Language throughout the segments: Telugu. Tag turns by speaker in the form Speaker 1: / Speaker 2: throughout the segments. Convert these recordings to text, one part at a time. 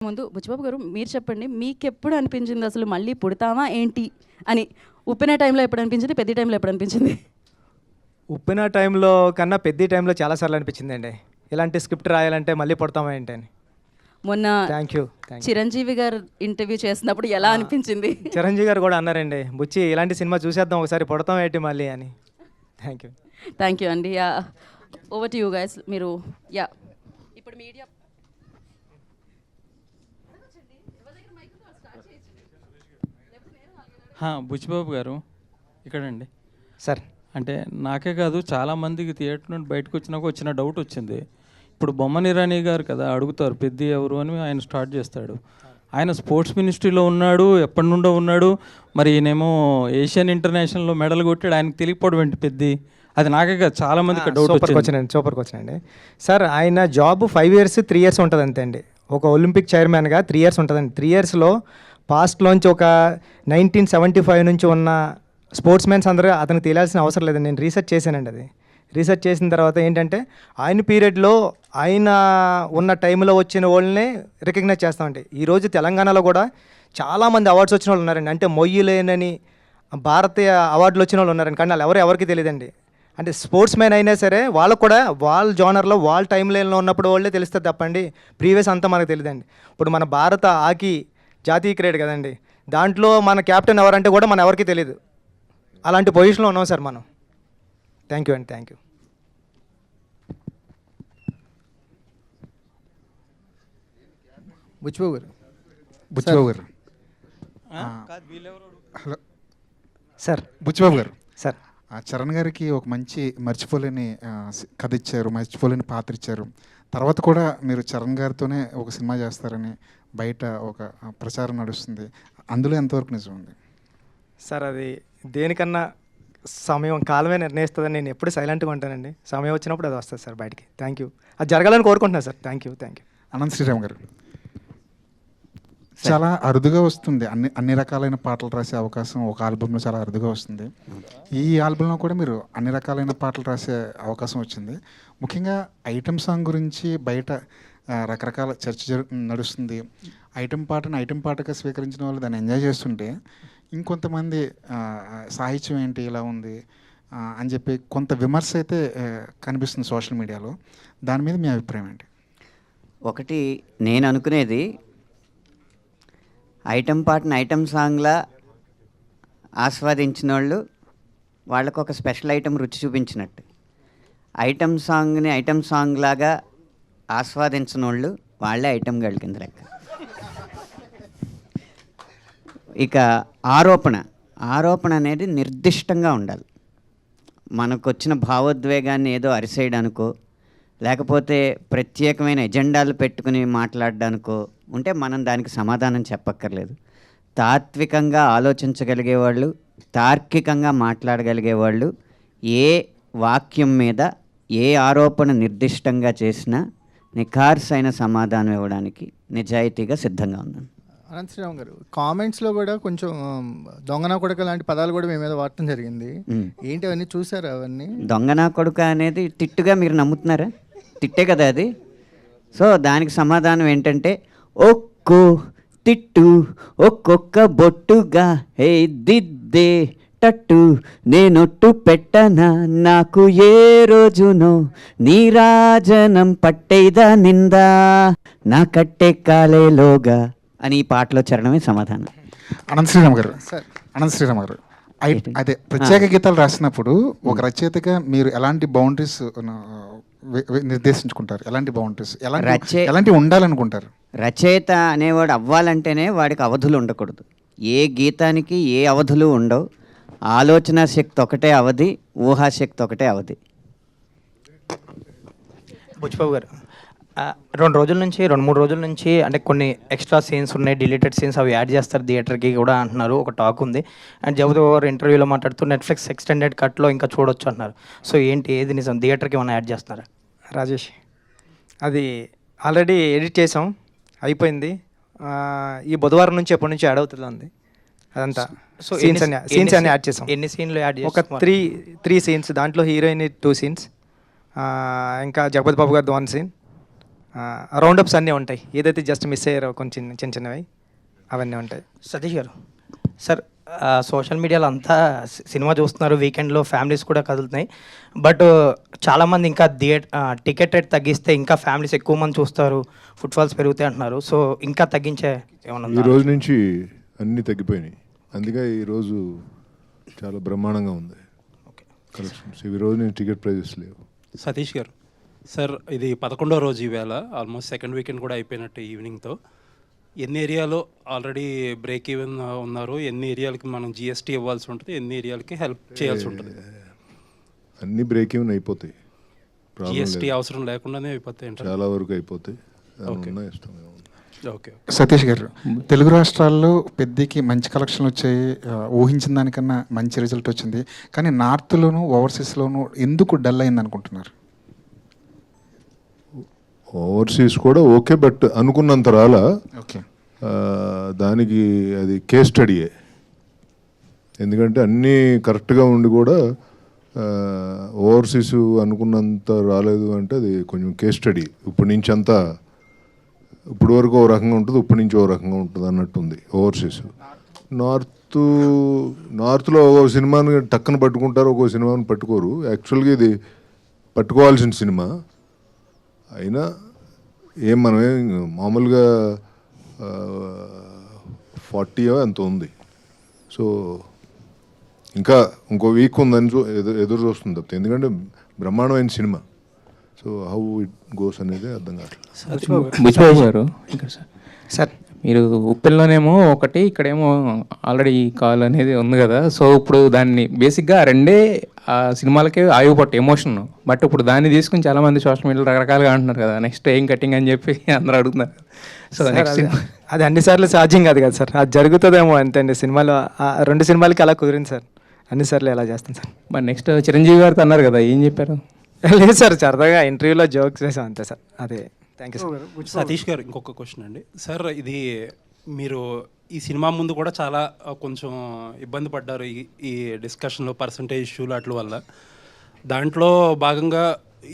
Speaker 1: ముందు బుచ్చిబాబు గారు మీరు చెప్పండి, మీకెప్పుడు అనిపించింది అసలు మళ్ళీ పుడతామా ఏంటి అని? ఉప్పిన టైంలో ఎప్పుడు అనిపించింది, పెద్ద టైంలో ఎప్పుడు అనిపించింది?
Speaker 2: ఉప్పిన టైంలో కన్నా పెద్ద టైంలో చాలాసార్లు అనిపించిందండి, ఇలాంటి స్క్రిప్ట్ రాయాలంటే మళ్ళీ పుడతామా ఏంటి అని.
Speaker 1: మొన్న
Speaker 2: థ్యాంక్ యూ.
Speaker 1: చిరంజీవి గారు ఇంటర్వ్యూ చేసినప్పుడు ఎలా అనిపించింది?
Speaker 2: చిరంజీవి గారు కూడా అన్నారండి, బుచ్చి ఇలాంటి సినిమా చూసేద్దాం ఒకసారి, పుడతాం ఏంటి మళ్ళీ అని. థ్యాంక్ యూ
Speaker 1: అండి. Yeah, over to you guys. మీరు యా ఇప్పుడు మీడియా
Speaker 3: బుచ్చిబాబు గారు ఇక్కడండి
Speaker 2: సార్.
Speaker 3: అంటే నాకే కాదు, చాలామందికి థియేటర్ నుండి బయటకు వచ్చినాక వచ్చిన డౌట్ వచ్చింది. ఇప్పుడు బొమ్మని ఇరానీ గారు కదా అడుగుతారు పెద్ద ఎవరు అని, ఆయన స్టార్ట్ చేస్తాడు. ఆయన స్పోర్ట్స్ మినిస్ట్రీలో ఉన్నాడు, ఎప్పటి నుండో ఉన్నాడు. మరి ఈయనేమో ఏషియన్ ఇంటర్నేషనల్లో మెడల్ కొట్టాడు, ఆయనకు తెలియకపోవడం ఏంటి పెద్ద? అది నాకే కాదు, చాలామందికి డౌట్
Speaker 2: వచ్చిందండి. సూపర్కి వచ్చినండి సార్. ఆయన జాబ్ 5 years 3 years ఉంటుంది అంతే అండి. ఒక ఒలింపిక్ చైర్మన్గా 3 years ఉంటుందండి. 3 yearsలో పాస్ట్లోంచి ఒక 1975 నుంచి ఉన్న స్పోర్ట్స్ మెన్స్ అందరూ అతనికి తెలియాల్సిన అవసరం లేదండి. నేను రీసెర్చ్ చేశానండి. అది రీసెర్చ్ చేసిన తర్వాత ఏంటంటే ఆయన పీరియడ్లో ఆయన ఉన్న టైంలో వచ్చిన వాళ్ళని రికగ్నైజ్ చేస్తామండి. ఈరోజు తెలంగాణలో కూడా చాలామంది అవార్డ్స్ వచ్చిన వాళ్ళు ఉన్నారండి. అంటే మొయ్యలేనని భారతీయ అవార్డులు వచ్చిన వాళ్ళు ఉన్నారండి, కానీ వాళ్ళు ఎవరికి తెలియదండి. అంటే స్పోర్ట్స్ మ్యాన్ అయినా సరే వాళ్ళకు కూడా వాళ్ళ జోనర్లో వాళ్ళ టైం లైన్లో ఉన్నప్పుడు వాళ్ళే తెలుస్తుంది తప్పండి, ప్రీవియస్ అంతా మనకు తెలియదండి. ఇప్పుడు మన భారత హాకీ జాతీయ క్రీడ కదండి, దాంట్లో మన కెప్టెన్ ఎవరంటే కూడా మన ఎవరికి తెలియదు. అలాంటి పొజిషన్లో ఉన్నాం సార్ మనం. థ్యాంక్ యూ అండి. Thank you.
Speaker 4: Buchibabu garu.
Speaker 5: Hello
Speaker 2: sir.
Speaker 5: Buchibabu గారు.
Speaker 2: సార్.
Speaker 5: చరణ్ గారికి ఒక మంచి మర్చిపోలేని కథ ఇచ్చారు, మర్చిపోలేని పాత్ర ఇచ్చారు. తర్వాత కూడా మీరు చరణ్ గారితోనే ఒక సినిమా చేస్తారని బయట ఒక ప్రచారం నడుస్తుంది, అందులో ఎంతవరకు నిజం ఉంది
Speaker 2: సార్? అది దేనికన్నా సమయం కాలమే నిర్ణయిస్తుందని నేను ఎప్పుడు సైలెంట్గా ఉంటానండి. సమయం వచ్చినప్పుడు అది వస్తుంది సార్ బయటికి. Thank you. అది జరగాలని కోరుకుంటున్నాను sir. Thank you.
Speaker 5: Anant Sriram గారు. చాలా అరుదుగా వస్తుంది, అన్ని రకాలైన పాటలు రాసే అవకాశం ఒక ఆల్బంలో చాలా అరుదుగా వస్తుంది. ఈ ఆల్బంలో కూడా మీరు అన్ని రకాలైన పాటలు రాసే అవకాశం వచ్చింది. ముఖ్యంగా ఐటమ్ సాంగ్ గురించి బయట రకరకాల చర్చ నడుస్తుంది. ఐటమ్ పాటగా స్వీకరించిన వాళ్ళు దాన్ని ఎంజాయ్ చేస్తుంటే, ఇంకొంతమంది సాహిత్యం ఏంటి ఇలా ఉంది అని చెప్పి కొంత విమర్శ అయితే కనిపిస్తుంది సోషల్ మీడియాలో. దాని మీద మీ అభిప్రాయం ఏంటి?
Speaker 6: ఒకటి నేను అనుకునేది, ఐటమ్ పాటను ఐటమ్ సాంగ్లా ఆస్వాదించిన వాళ్ళు వాళ్ళకు ఒక స్పెషల్ ఐటమ్ రుచి చూపించినట్టు, ఐటమ్ సాంగ్ని ఐటమ్ సాంగ్ లాగా ఆస్వాదించిన వాళ్ళు వాళ్ళే ఐటమ్ గర్ల్ కింద లెక్క. ఇక ఆరోపణ అనేది నిర్దిష్టంగా ఉండాలి. మనకు వచ్చిన భావోద్వేగాన్ని ఏదో అరిసేయడానికో లేకపోతే ప్రత్యేకమైన ఎజెండాలు పెట్టుకుని మాట్లాడడానికో ఉంటే మనం దానికి సమాధానం చెప్పక్కర్లేదు. తాత్వికంగా ఆలోచించగలిగేవాళ్ళు, తార్కికంగా మాట్లాడగలిగేవాళ్ళు ఏ వాక్యం మీద ఏ ఆరోపణ నిర్దిష్టంగా చేసినా నిఖార్సైన సమాధానం ఇవ్వడానికి నిజాయితీగా సిద్ధంగా ఉన్నాను.
Speaker 4: అనంత్ శ్రీరామ్ గారు, కామెంట్స్లో కూడా కొంచెం దొంగనా కొడుక లాంటి పదాలు కూడా మీ మీద వాడటం జరిగింది. ఏంటి అవన్నీ చూసారా? అవన్నీ
Speaker 6: దొంగనా కొడుక అనేది తిట్టుగా మీరు నమ్ముతున్నారా? తిట్టే కదా అది. సో దానికి సమాధానం ఏంటంటే, ఒక్కో తిట్టు ఒక్కొక్క బొట్టుగా హే దిద్దే టట్టు నేనొట్టు పెట్టనా నాకు ఏ రోజునో నీరాజనం పట్టేదా నిందా నా కట్టే కాలేలోగా అని ఈ పాటలో చరణమే సమాధానం.
Speaker 5: అనంత్ శ్రీరామ్ గారు, అదే ప్రత్యేక గీతాలు రాసినప్పుడు ఒక రచయితగా మీరు ఎలాంటి బౌండరీస్ నిర్దేశించుకుంటారు? ఎలాంటి బౌండరీస్ ఎలాంటి ఉండాలనుకుంటారు?
Speaker 6: రచయిత అనేవాడు అవ్వాలంటేనే వాడికి అవధులు ఉండకూడదు. ఏ గీతానికి ఏ అవధులు ఉండవు. ఆలోచన శక్తి ఒకటే అవధి, ఊహాశక్తి ఒకటే అవధి.
Speaker 2: బుచ్చిబాబు గారు, 2-3 రోజుల నుంచి అంటే కొన్ని ఎక్స్ట్రా సీన్స్ ఉన్నాయి, డిలీటెడ్ సీన్స్, అవి యాడ్ చేస్తారు థియేటర్కి కూడా అంటున్నారు, ఒక టాక్ ఉంది. అండ్ జగపతి గారు ఇంటర్వ్యూలో మాట్లాడుతూ నెట్ఫ్లిక్స్ ఎక్స్టెండెడ్ కట్లో ఇంకా చూడొచ్చు అంటున్నారు. సో ఏంటి, ఏది నిజం? థియేటర్కి ఏమైనా యాడ్ చేస్తున్నారా? రాజేష్, అది ఆల్రెడీ ఎడిట్ చేసాం, అయిపోయింది. ఈ బుధవారం నుంచి ఎప్పటి నుంచి యాడ్ అవుతుంది అదంతా. సో సీన్స్ అన్ని యాడ్ చేసాం. ఎన్ని సీన్లు యాడ్ చేసాం? ఒక 3 సీన్స్. దాంట్లో హీరోయిన్ 2 సీన్స్, ఇంకా జగపతి బాబు గారిది 1 సీన్, రౌండప్స్ అన్నీ ఉంటాయి, ఏదైతే జస్ట్ మిస్ అయ్యారో కొంచెం చిన్న చిన్నవి అవన్నీ ఉంటాయి.
Speaker 7: సతీష్ గారు, సార్ సోషల్ మీడియాలో అంతా సినిమా చూస్తున్నారు, వీకెండ్లో ఫ్యామిలీస్ కూడా కదులుతున్నాయి. బట్ చాలామంది ఇంకా టికెట్ రేట్ తగ్గిస్తే ఇంకా ఫ్యామిలీస్ ఎక్కువ మంది చూస్తారు, ఫుట్ఫాల్స్ పెరుగుతాయి అంటున్నారు. సో ఇంకా తగ్గించే ఏమన్నా
Speaker 8: ఈ రోజు నుంచి అన్నీ తగ్గిపోయినాయి, అందుకే ఈరోజు చాలా బ్రహ్మాండంగా ఉంది కలెక్షన్స్. ఈ రోజు నుంచి టికెట్ ప్రైజెస్ లేవు.
Speaker 9: సతీష్ గారు, సార్ ఇది 11వ రోజు ఈవేళ, ఆల్మోస్ట్ సెకండ్ వీకెండ్ కూడా అయిపోయినట్టు ఈవినింగ్తో. ఎన్ని ఏరియాలో ఆల్రెడీ బ్రేక్ ఈవెన్ ఉన్నారు, ఎన్ని ఏరియాలకి మనం జిఎస్టీ ఇవ్వాల్సి ఉంటుంది, ఎన్ని ఏరియాలకి హెల్ప్ చేయాల్సి ఉంటుంది?
Speaker 8: అన్నీ బ్రేక్ ఈవెన్ అయిపోతాయి,
Speaker 9: జిఎస్టీ అవసరం లేకుండానే అయిపోతాయి అంటారు.
Speaker 8: చాలా వరకు అయిపోతాయి.
Speaker 9: ఓకే.
Speaker 5: సతీష్ గారు, తెలుగు రాష్ట్రాల్లో పెద్దకి మంచి కలెక్షన్లు వచ్చాయి, ఊహించిన దానికన్నా మంచి రిజల్ట్ వచ్చింది. కానీ నార్త్లోను ఓవర్సీస్లోను ఎందుకు డల్ అయింది అనుకుంటున్నారు?
Speaker 8: ఓవర్సీస్ కూడా ఓకే, బట్ అనుకున్నంత రాలా.
Speaker 5: ఓకే,
Speaker 8: దానికి అది కేస్ స్టడీయే. ఎందుకంటే అన్నీ కరెక్ట్గా ఉండి కూడా ఓవర్సీస్ అనుకున్నంత రాలేదు అంటే అది కొంచెం కేస్ స్టడీ. ఇప్పటి నుంచి అంతా ఇప్పుడు వరకు ఓ రకంగా ఉంటుంది, ఇప్పటి నుంచి ఓ రకంగా ఉంటుంది అన్నట్టుంది ఓవర్సీస్. నార్త్లో ఒక సినిమాని టక్కన పట్టుకుంటారు, ఒక్కో సినిమాని పట్టుకోరు. యాక్చువల్గా ఇది పట్టుకోవాల్సిన సినిమా అయినా మనమే మామూలుగా 40 ఎంత ఉంది. సో ఇంకా ఇంకో వీక్ ఉందని ఎదురు చూస్తుంది తప్పితే, ఎందుకంటే బ్రహ్మాండమైన cinema. So how it goes అనేది అర్థం కావట్లేదు.
Speaker 10: బుచ్చిబాబు గారు, ఇక్కడ
Speaker 2: సార్
Speaker 10: మీరు ఉప్పెల్లోనేమో ఒకటి, ఇక్కడేమో ఆల్రెడీ కాల్ అనేది ఉంది కదా. సో ఇప్పుడు దాన్ని బేసిక్గా రెండే ఆ సినిమాలకే ఆయువుపట్టు ఎమోషన్. బట్ ఇప్పుడు దాన్ని తీసుకుని చాలామంది సోషల్ మీడియాలో రకరకాలుగా అంటున్నారు కదా, నెక్స్ట్ ఏం కటింగ్ అని చెప్పి అందరూ అడుగుతున్నారు. సో నెక్స్ట్
Speaker 2: అది అన్నిసార్లు సాధ్యం కాదు కదా సార్, అది జరుగుతుందేమో అంతే అండి. సినిమాలో 2 సినిమాలకి అలా కుదిరింది సార్, అన్నిసార్లు ఎలా చేస్తాం సార్.
Speaker 10: మరి నెక్స్ట్ చిరంజీవి గారితో అన్నారు కదా, ఏం చెప్పారు?
Speaker 2: లేదు సార్, సరదాగా ఇంటర్వ్యూలో జోక్స్ వేసాం అంతే సార్. అదే, థ్యాంక్ యూ సార్.
Speaker 9: సతీష్ గారు, ఇంకొక క్వశ్చన్ అండి. సార్ ఇది మీరు ఈ సినిమా ముందు కూడా చాలా కొంచెం ఇబ్బంది పడ్డారు ఈ డిస్కషన్లో, పర్సంటేజ్ ఇష్యూలు అట్ల వల్ల. దాంట్లో భాగంగా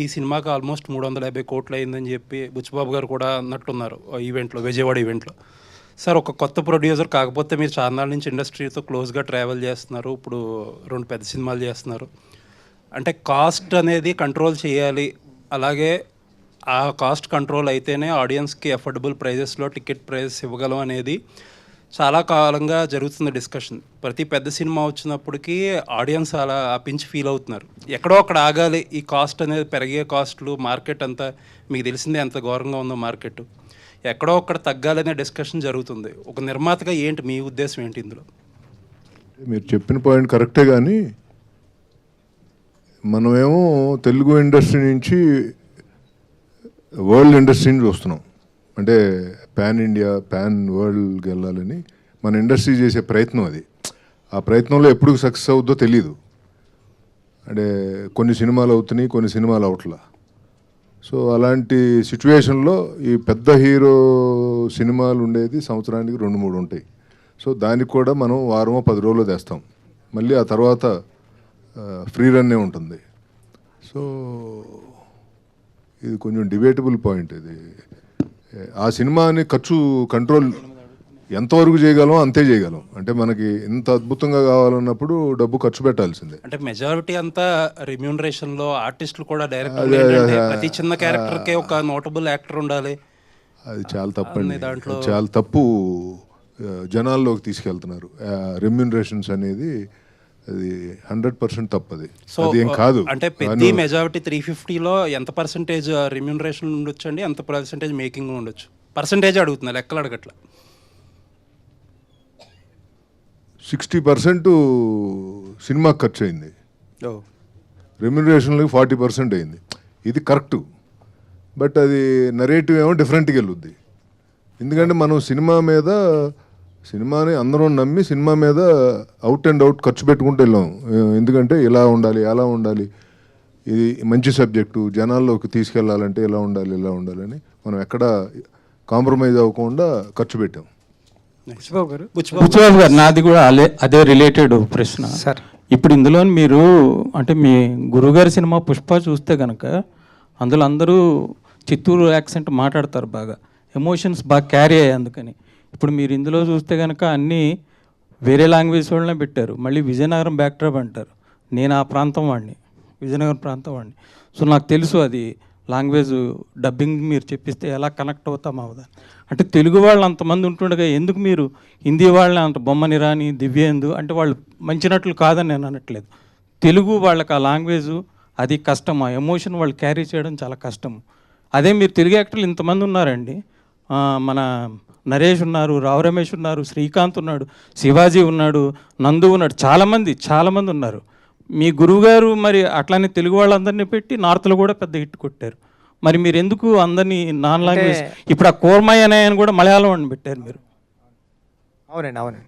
Speaker 9: ఈ సినిమాకి ఆల్మోస్ట్ 350 కోట్లు అయిందని చెప్పి బుచ్చిబాబు గారు కూడా అన్నట్టున్నారు ఈవెంట్లో, విజయవాడ ఈవెంట్లో. సార్ ఒక కొత్త ప్రొడ్యూసర్, కాకపోతే మీరు చాన్నాళ్ళ నుంచి ఇండస్ట్రీతో క్లోజ్గా ట్రావెల్ చేస్తున్నారు, ఇప్పుడు 2 పెద్ద సినిమాలు చేస్తున్నారు. అంటే కాస్ట్ అనేది కంట్రోల్ చేయాలి, అలాగే ఆ కాస్ట్ కంట్రోల్ అయితేనే ఆడియన్స్కి అఫోర్డబుల్ ప్రైజెస్లో టికెట్ ప్రైజెస్ ఇవ్వగలం అనేది చాలా కాలంగా జరుగుతున్న డిస్కషన్. ప్రతి పెద్ద సినిమా వచ్చినప్పటికీ ఆడియన్స్ అలా పించి ఫీల్ అవుతున్నారు, ఎక్కడో అక్కడ ఆగాలి, ఈ కాస్ట్ అనేది పెరిగే కాస్ట్లు, మార్కెట్ అంతా మీకు తెలిసిందే ఎంత ఘోరంగా ఉందో మార్కెట్, ఎక్కడో అక్కడ తగ్గాలనే డిస్కషన్ జరుగుతుంది. ఒక నిర్మాతగా ఏంటి మీ ఉద్దేశం ఏంటి ఇందులో?
Speaker 8: మీరు చెప్పిన పాయింట్ కరెక్టే, కానీ మనమేమో తెలుగు ఇండస్ట్రీ నుంచి వరల్డ్ ఇండస్ట్రీని చూస్తున్నాం. అంటే పాన్ ఇండియా, పాన్ వరల్డ్కి వెళ్ళాలని మన ఇండస్ట్రీ చేసే ప్రయత్నం అది. ఆ ప్రయత్నంలో ఎప్పుడు సక్సెస్ అవుద్దో తెలియదు. అంటే కొన్ని సినిమాలు అవుతున్నాయి, కొన్ని సినిమాలు అవట్లా. సో అలాంటి సిచ్యువేషన్లో ఈ పెద్ద హీరో సినిమాలు ఉండేది సంవత్సరానికి 2-3 ఉంటాయి. సో దానికి కూడా మనం 1 వారమో 10 రోజులు తెస్తాం, మళ్ళీ ఆ తర్వాత ఫ్రీ రన్నే ఉంటుంది. సో ఇది కొంచెం డిబేటబుల్ పాయింట్. ఇది ఆ సినిమాని ఖర్చు కంట్రోల్ ఎంతవరకు చేయగలం అంతే చేయగలం. అంటే మనకి ఇంత అద్భుతంగా కావాలన్నప్పుడు డబ్బు ఖర్చు పెట్టాల్సిందే.
Speaker 9: అంటే మెజారిటీ అంతా రెమ్యూనరేషన్లో, ఆర్టిస్టులు కూడా డైరెక్ట్ ప్రతి చిన్న క్యారెక్టర్కే ఒక నోటబుల్ యాక్టర్ ఉండాలి.
Speaker 8: అది చాలా తప్పండి, చాలా తప్పు జనాల్లోకి తీసుకెళ్తున్నారు. రెమ్యూనరేషన్స్ అనేది అది 100% తప్పది.
Speaker 9: సో
Speaker 8: అది ఏం కాదు.
Speaker 9: అంటే పెద్ద మెజారిటీ 350లో ఎంత పర్సెంటేజ్ రెమ్యూనరేషన్ ఉండొచ్చు అండి, ఎంత పర్సెంటేజ్ మేకింగ్ ఉండొచ్చు? పర్సెంటేజ్ అడుగుతున్నా, లెక్కలు అడగట్ల.
Speaker 8: 60% సినిమా ఖర్చు అయింది, రెమ్యూనరేషన్లకి 40% అయింది. ఇది కరెక్టు, బట్ అది నరేటివ్ ఏమో డిఫరెంట్గా వెళ్ళుద్ది. ఎందుకంటే మనం సినిమాని అందరం నమ్మి సినిమా మీద అవుట్ అండ్ అవుట్ ఖర్చు పెట్టుకుంటూ వెళ్ళాం. ఎందుకంటే ఇలా ఉండాలి, అలా ఉండాలి, ఇది మంచి సబ్జెక్టు, జనాల్లోకి తీసుకెళ్లాలంటే ఇలా ఉండాలి, ఇలా ఉండాలని మనం ఎక్కడ కాంప్రమైజ్ అవ్వకుండా ఖర్చు పెట్టాం.
Speaker 3: బుచ్చిబాబు గారు, నాది కూడా అదే రిలేటెడ్ ప్రశ్న
Speaker 2: సార్.
Speaker 3: ఇప్పుడు ఇందులో మీరు అంటే మీ గురుగారి సినిమా పుష్ప చూస్తే కనుక అందులో అందరూ చిత్తూరు యాక్సెంట్ మాట్లాడతారు బాగా, ఎమోషన్స్ బాగా క్యారీ అయ్యాయి అందుకని. ఇప్పుడు మీరు ఇందులో చూస్తే కనుక అన్నీ వేరే లాంగ్వేజ్ వాళ్ళనే పెట్టారు. మళ్ళీ విజయనగరం బ్యాక్డ్రాప్ అంటారు. నేను ఆ ప్రాంతం వాడిని, విజయనగరం ప్రాంతం వాడిని. సో నాకు తెలుసు అది లాంగ్వేజ్ డబ్బింగ్ మీరు చెప్పిస్తే ఎలా కనెక్ట్ అవుతాం అవుదా. అంటే తెలుగు వాళ్ళు అంతమంది ఉంటుండగా ఎందుకు మీరు హిందీ వాళ్ళని అంత బొమ్మని రాని దివ్యేందు అంటే వాళ్ళు మంచి నటులు కాదని నేను అనట్లేదు. తెలుగు వాళ్ళకి ఆ లాంగ్వేజ్ అది కష్టం, ఆ ఎమోషన్ వాళ్ళు క్యారీ చేయడం చాలా కష్టం. అదే మీరు తెలుగు యాక్టర్లు ఇంతమంది ఉన్నారండి. మన నరేష్ ఉన్నారు, రావు రమేష్ ఉన్నారు, శ్రీకాంత్ ఉన్నాడు, శివాజీ ఉన్నాడు, నందు ఉన్నాడు, చాలామంది ఉన్నారు. మీ గురువుగారు మరి అట్లానే తెలుగు వాళ్ళందరినీ పెట్టి నార్త్లో కూడా పెద్ద హిట్ కొట్టారు. మరి మీరు ఎందుకు అందరినీ నాన్ లాంగ్వేజ్, ఇప్పుడు ఆ కోర్మయ్య అనే ఆయన కూడా మలయాళం అని పెట్టారు మీరు.
Speaker 2: అవునండి.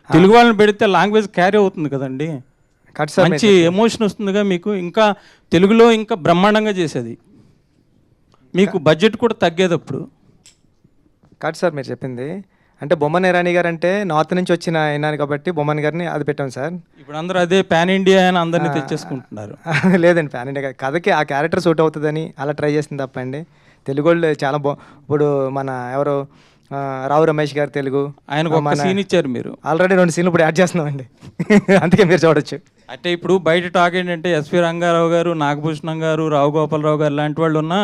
Speaker 3: తెలుగు వాళ్ళని పెడితే లాంగ్వేజ్ క్యారీ అవుతుంది కదండి,
Speaker 2: కట్ సార్,
Speaker 3: మంచి ఎమోషన్ వస్తుందిగా మీకు. ఇంకా తెలుగులో ఇంకా బ్రహ్మాండంగా చేసేది, మీకు బడ్జెట్ కూడా తగ్గేది అప్పుడు.
Speaker 2: కట్ సార్ మీరు చెప్పింది. అంటే బొమ్మన్ ఇరానీ గారు అంటే నార్త్ నుంచి వచ్చిన అయినారు కాబట్టి బొమ్మన్ గారిని అది పెట్టాం సార్.
Speaker 3: ఇప్పుడు అందరూ అదే పాన్ ఇండియా అని అందరినీ తెచ్చేసుకుంటున్నారు.
Speaker 2: లేదండి, పాన్ ఇండియా కథకి ఆ క్యారెక్టర్ సూట్ అవుతుందని అలా ట్రై చేసింది తప్పండి. తెలుగు వాళ్ళు చాలా ఇప్పుడు మన ఎవరు రావు రమేష్ గారు తెలుగు,
Speaker 3: ఆయనకు ఒక సీన్ ఇచ్చారు మీరు.
Speaker 2: ఆల్రెడీ 2 సీన్లు ఇప్పుడు యాడ్ చేస్తున్నామండి. అందుకే మీరు చూడొచ్చు.
Speaker 3: అంటే ఇప్పుడు బయట టాక్ ఏంటంటే ఎస్వి రంగారావు గారు, నాగభూషణం గారు, రావు గోపాలరావు గారు లాంటి వాళ్ళు ఉన్నా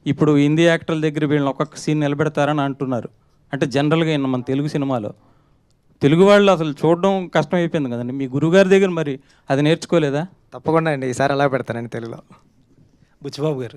Speaker 3: ఇప్పుడు హిందీ యాక్టర్ల దగ్గర వీళ్ళని ఒక్కొక్క సీన్ నిలబెడతారని అంటున్నారు. అంటే జనరల్గా మన తెలుగు సినిమాలో తెలుగు వాళ్ళు అసలు చూడడం కష్టం అయిపోయింది కదండి. మీ గురువుగారి దగ్గర మరి అది నేర్చుకోలేదా?
Speaker 2: తప్పకుండా అండి, ఈసారి అలా పెడతానండి తెలుగులో.
Speaker 9: బుచ్చిబాబు గారు,